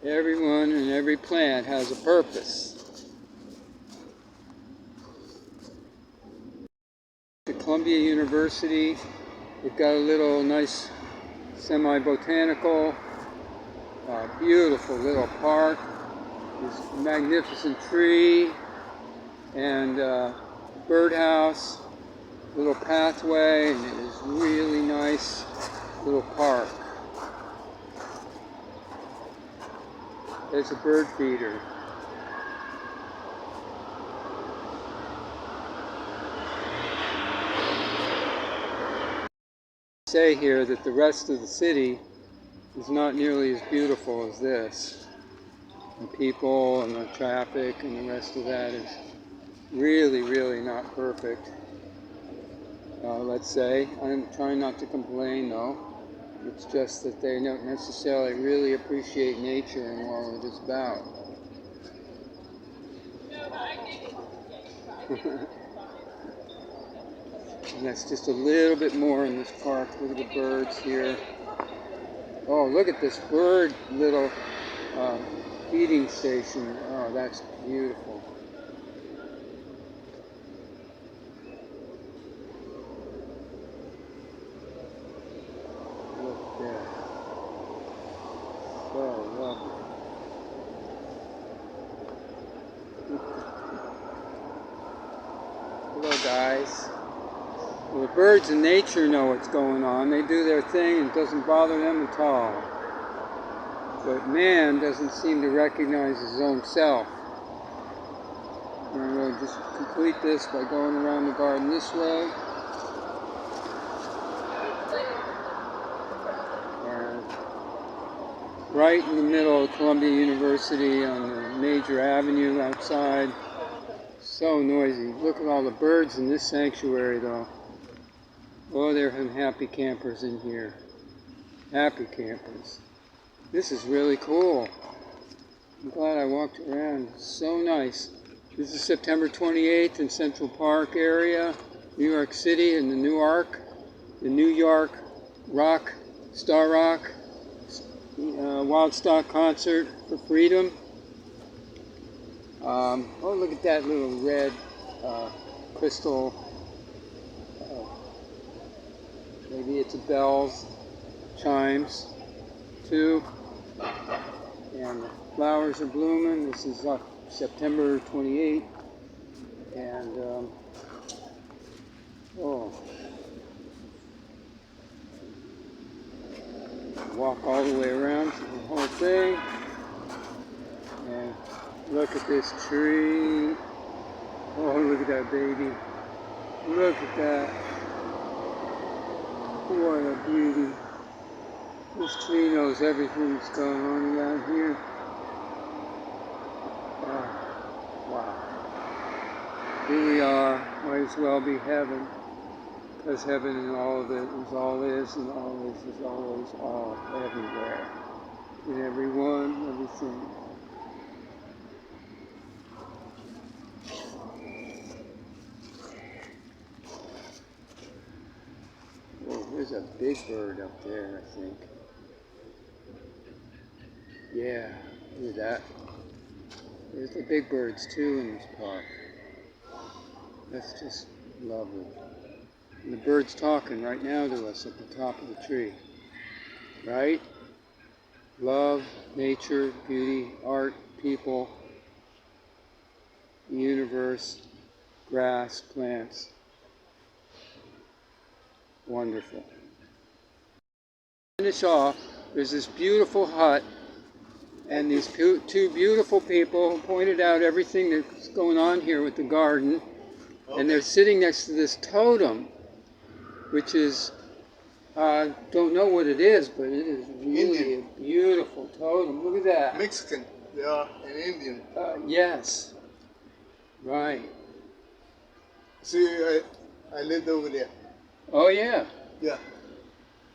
Everyone and every plant has a purpose. At Columbia University, we've got a little nice semi-botanical, beautiful little park. This magnificent tree and birdhouse, little pathway, and it is really nice little park. There's a bird feeder. Say here that the rest of the city is not nearly as beautiful as this. The people and the traffic and the rest of that is really not perfect. Let's say. I'm trying not to complain though. It's just that they don't necessarily really appreciate nature and what it is about. And that's just a little bit more in this park. Look at the birds here. Oh, look at this bird little feeding station. Oh, that's beautiful. Look there. So lovely. Hello, guys. Well, the birds in nature know what's going on. They do their thing and it doesn't bother them at all. But man doesn't seem to recognize his own self. I'm going to just complete this by going around the garden this way. And right in the middle of Columbia University on the major avenue outside. So noisy. Look at all the birds in this sanctuary though. Oh, there are some happy campers in here. Happy campers. This is really cool. I'm glad I walked around. It's so nice. This is September 28th in Central Park area, New York City, in the New York Rock, Star Rock, Wild Stock Concert for Freedom. Oh, look at that little red crystal. Maybe it's a bell's chimes too. And the flowers are blooming. This is September 28th. And walk all the way around to the whole thing. And look at this tree. Oh, look at that baby. Look at that. What a beauty. This tree knows everything that's going on around here. Wow. Here we are. Might as well be heaven. Because heaven and all of it is all is, and all is always all, everywhere. In everyone, everything. There's a big bird up there, I think. Yeah, look at that. There's the big birds too in this park. That's just lovely. And the bird's talking right now to us at the top of the tree. Right? Love, nature, beauty, art, people, the universe, grass, plants. Wonderful. To finish off, there's this beautiful hut, and these two beautiful people pointed out everything that's going on here with the garden, and they're sitting next to this totem, which is, don't know what it is, but it is really Indian. A beautiful totem. Look at that. Mexican, they are an Indian. Yes, right. See, I lived over there. Oh yeah. Yeah.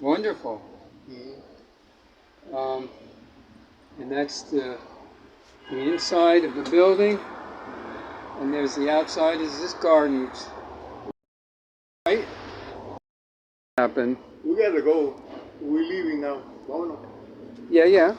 Wonderful. Mm-hmm. And that's the inside of the building, and there's the outside is this garden. Right? Happen. We gotta go. We're leaving now. Yeah.